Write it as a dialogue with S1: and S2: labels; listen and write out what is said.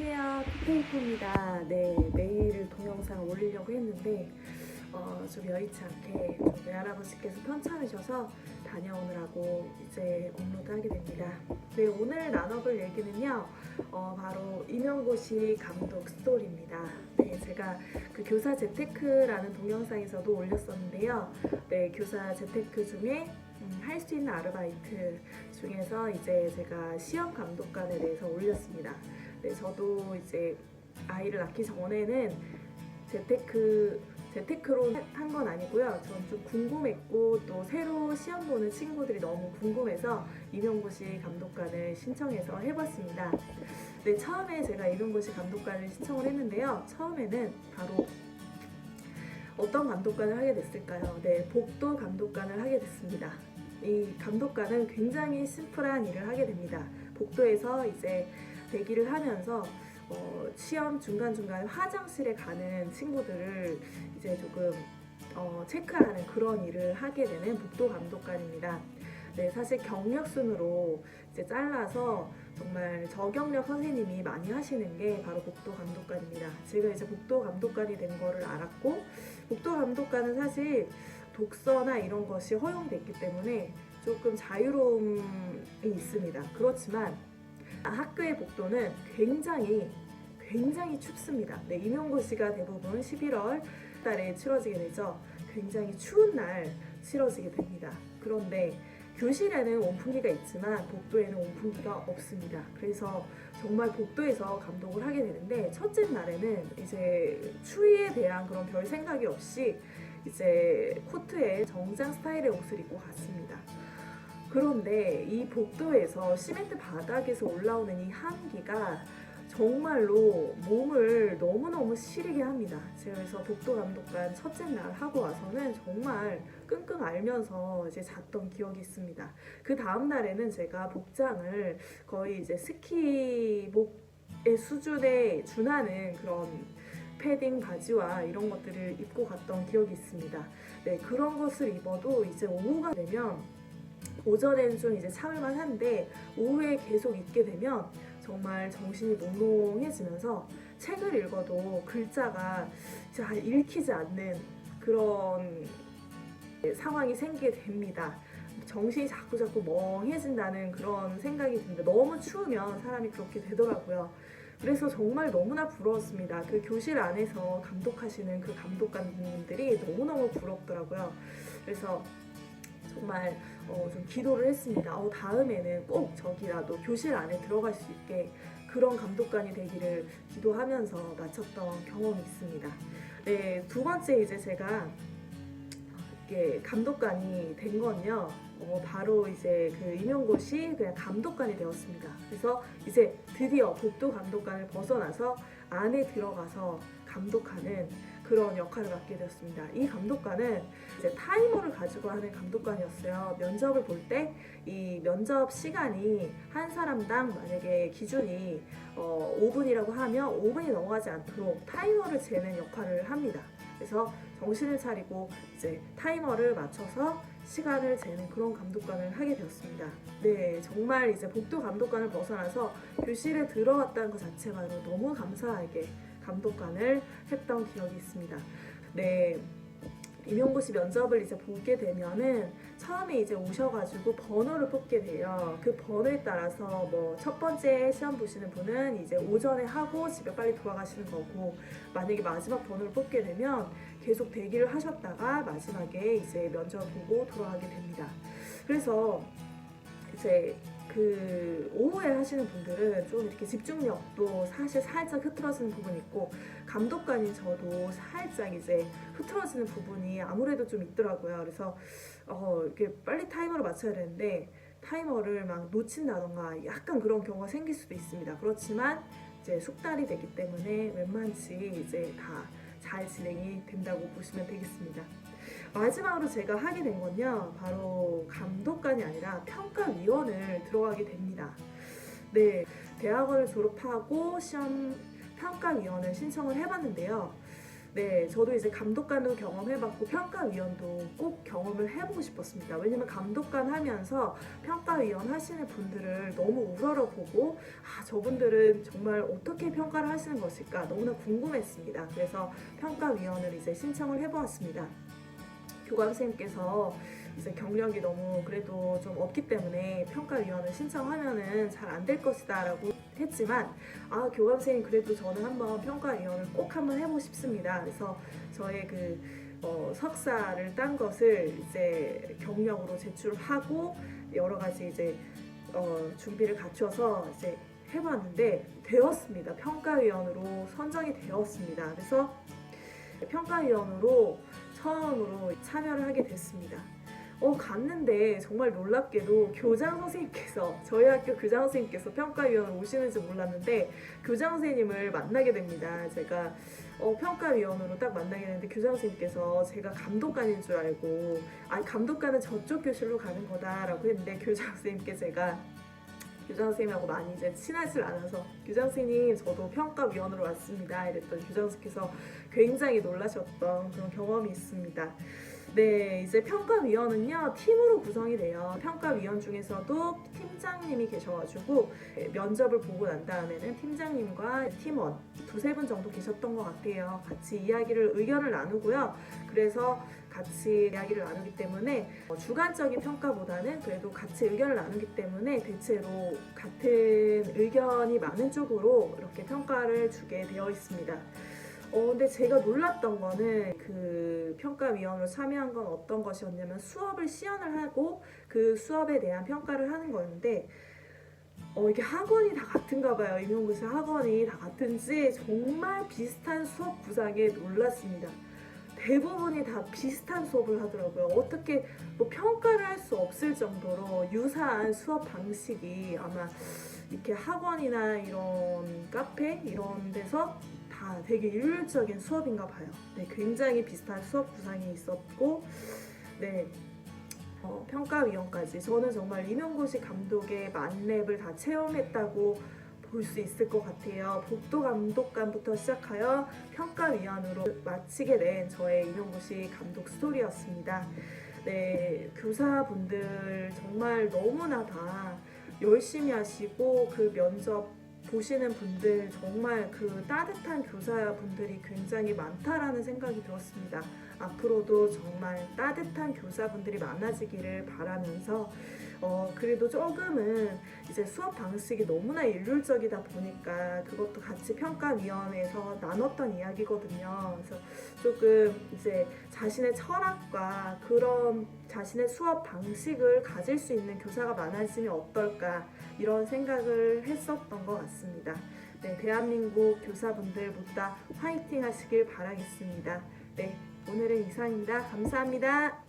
S1: 안녕하세요. 피테이프입니다. 네, 내일 동영상 올리려고 했는데 좀 여의치 않게 좀 외할아버지께서 편찮으셔서 다녀오느라고 이제 업로드하게 됩니다. 네, 오늘 나눠볼 얘기는요. 바로 임용고시 감독 스토리입니다. 네, 제가 그 교사 재테크라는 동영상에서도 올렸었는데요. 네, 교사 재테크 중에 할 수 있는 아르바이트 중에서 이제 제가 시험 감독관에 대해서 올렸습니다. 네, 저도 이제 아이를 낳기 전에는 재테크로 한 건 아니고요. 전 좀 궁금했고 또 새로 시험 보는 친구들이 너무 궁금해서 임용고시 감독관을 신청해서 해봤습니다. 네, 처음에 제가 임용고시 감독관을 신청을 했는데요. 처음에는 바로 어떤 감독관을 하게 됐을까요? 네, 복도 감독관을 하게 됐습니다. 이 감독관은 굉장히 심플한 일을 하게 됩니다. 복도에서 이제 대기를 하면서 시험 중간중간 화장실에 가는 친구들을 이제 조금 체크하는 그런 일을 하게 되는 복도 감독관입니다. 네, 사실 경력순으로 이제 잘라서 정말 저경력 선생님이 많이 하시는 게 바로 복도 감독관입니다. 제가 이제 복도 감독관이 된 거를 알았고, 복도 감독관은 사실 독서나 이런 것이 허용됐기 때문에 조금 자유로움이 있습니다. 그렇지만 학교의 복도는 굉장히 춥습니다. 네, 임용고시가 대부분 11월 달에 치러지게 되죠. 굉장히 추운 날 치러지게 됩니다. 그런데 교실에는 온풍기가 있지만 복도에는 온풍기가 없습니다. 그래서 정말 복도에서 감독을 하게 되는데, 첫째 날에는 이제 추위에 대한 그런 별 생각이 없이 이제 코트에 정장 스타일의 옷을 입고 갔습니다. 그런데 이 복도에서 시멘트 바닥에서 올라오는 이 한기가 정말로 몸을 너무너무 시리게 합니다. 그래서 복도 감독관 첫째 날 하고 와서는 정말 끙끙 앓면서 이제 잤던 기억이 있습니다. 그 다음 날에는 제가 복장을 거의 이제 스키복의 수준에 준하는 그런 패딩 바지와 이런 것들을 입고 갔던 기억이 있습니다. 네, 그런 것을 입어도 이제 오후가 되면, 오전에는 좀 이제 참을만 한데 오후에 계속 입게 되면 정말 정신이 몽롱해지면서 책을 읽어도 글자가 잘 읽히지 않는 그런 상황이 생기게 됩니다. 정신이 자꾸 멍해진다는 그런 생각이 듭니다. 너무 추우면 사람이 그렇게 되더라고요. 그래서 정말 너무나 부러웠습니다. 그 교실 안에서 감독하시는 그 감독관님들이 너무너무 부럽더라고요. 그래서 정말 좀 기도를 했습니다. 다음에는 꼭 저기라도 교실 안에 들어갈 수 있게 그런 감독관이 되기를 기도하면서 마쳤던 경험이 있습니다. 네, 두 번째 이제 제가 감독관이 된 건요. 바로 이제 그 임용고시 그냥 감독관이 되었습니다. 그래서 이제 드디어 복도 감독관을 벗어나서 안에 들어가서 감독하는 그런 역할을 맡게 되었습니다. 이 감독관은 이제 타이머를 가지고 하는 감독관이었어요. 면접을 볼 때 이 면접 시간이 한 사람당 만약에 기준이 5분이라고 하면 5분이 넘어가지 않도록 타이머를 재는 역할을 합니다. 그래서 정신을 차리고 이제 타이머를 맞춰서 시간을 재는 그런 감독관을 하게 되었습니다. 네, 정말 이제 복도 감독관을 벗어나서 교실에 들어왔다는 것 자체만으로 너무 감사하게 감독관을 했던 기억이 있습니다. 네, 임용고시 면접을 이제 보게 되면은 처음에 이제 오셔가지고 번호를 뽑게 돼요. 그 번호에 따라서 뭐 첫 번째 시험 보시는 분은 이제 오전에 하고 집에 빨리 돌아가시는 거고, 만약에 마지막 번호를 뽑게 되면 계속 대기를 하셨다가 마지막에 이제 면접 보고 돌아가게 됩니다. 그래서 이제 그 오후에 하시는 분들은 좀 이렇게 집중력도 사실 살짝 흐트러지는 부분이 있고, 감독관인 저도 살짝 이제 흐트러지는 부분이 아무래도 좀 있더라고요. 그래서 이렇게 빨리 타이머를 맞춰야 되는데 타이머를 막 놓친다던가 약간 그런 경우가 생길 수도 있습니다. 그렇지만 이제 숙달이 되기 때문에 웬만치 이제 다 잘 진행이 된다고 보시면 되겠습니다. 마지막으로 제가 하게 된 건요, 바로 감독관이 아니라 평가위원을 들어가게 됩니다. 네, 대학원을 졸업하고 시험 평가위원을 신청을 해봤는데요. 네, 저도 이제 감독관도 경험해봤고 평가위원도 꼭 경험을 해보고 싶었습니다. 왜냐면 감독관 하면서 평가위원 하시는 분들을 너무 우러러보고 저분들은 정말 어떻게 평가를 하시는 것일까 너무나 궁금했습니다. 그래서 평가위원을 이제 신청을 해보았습니다. 교감 선생님께서 이제 경력이 너무 그래도 좀 없기 때문에 평가위원을 신청하면은 잘 안 될 것이다라고 했지만 교감 선생님 그래도 저는 한번 평가위원을 꼭 한번 해보고 싶습니다. 그래서 저의 석사를 딴 것을 이제 경력으로 제출하고 여러 가지 이제 준비를 갖춰서 이제 해봤는데 되었습니다. 평가위원으로 선정이 되었습니다. 그래서 평가위원으로 처음으로 참여를 하게 됐습니다. 갔는데 정말 놀랍게도 교장 선생님께서 저희 학교 교장 선생님께서 평가위원으로 오시는지 몰랐는데 교장 선생님을 만나게 됩니다. 제가 평가위원으로 딱 만나게 되는데 교장 선생님께서 제가 감독관인 줄 알고 감독관은 저쪽 교실로 가는 거다라고 했는데 교장 선생님께 제가 교장 선생님하고 많이 이제 친하지 않아서 교장 선생님 저도 평가위원으로 왔습니다 이랬더니 교장 선생님께서 굉장히 놀라셨던 그런 경험이 있습니다. 네, 이제 평가위원은요 팀으로 구성이 돼요. 평가위원 중에서도 팀장님이 계셔가지고 면접을 보고 난 다음에는 팀장님과 팀원 두세 분 정도 계셨던 것 같아요. 같이 의견을 나누고요. 그래서 같이 이야기를 나누기 때문에 주관적인 평가보다는 그래도 같이 의견을 나누기 때문에 대체로 같은 의견이 많은 쪽으로 이렇게 평가를 주게 되어 있습니다. 근데 제가 놀랐던 거는 그 평가위원으로 참여한 건 어떤 것이었냐면 수업을 시연을 하고 그 수업에 대한 평가를 하는 거였는데 이게 학원이 다 같은가 봐요. 임용고시 학원이 다 같은지 정말 비슷한 수업 구성에 놀랐습니다. 대부분이 다 비슷한 수업을 하더라고요. 어떻게 평가를 할 수 없을 정도로 유사한 수업 방식이 아마 이렇게 학원이나 이런 카페 이런 데서 다 되게 일률적인 수업인가 봐요. 네, 굉장히 비슷한 수업 구성이 있었고 네. 평가위원까지 저는 정말 임용고시 감독의 만렙을 다 체험했다고 볼 수 있을 것 같아요. 복도 감독관부터 시작하여 평가위원으로 마치게 된 저의 임용고시 감독 스토리였습니다. 네, 교사분들 정말 너무나 다 열심히 하시고 그 면접 보시는 분들 정말 그 따뜻한 교사분들이 굉장히 많다라는 생각이 들었습니다. 앞으로도 정말 따뜻한 교사분들이 많아지기를 바라면서 그래도 조금은 이제 수업 방식이 너무나 일률적이다 보니까 그것도 같이 평가위원회에서 나눴던 이야기거든요. 그래서 조금 이제 자신의 철학과 그런 자신의 수업 방식을 가질 수 있는 교사가 많아지면 어떨까 이런 생각을 했었던 것 같습니다. 네, 대한민국 교사분들 모두 다 화이팅 하시길 바라겠습니다. 네, 오늘은 이상입니다. 감사합니다.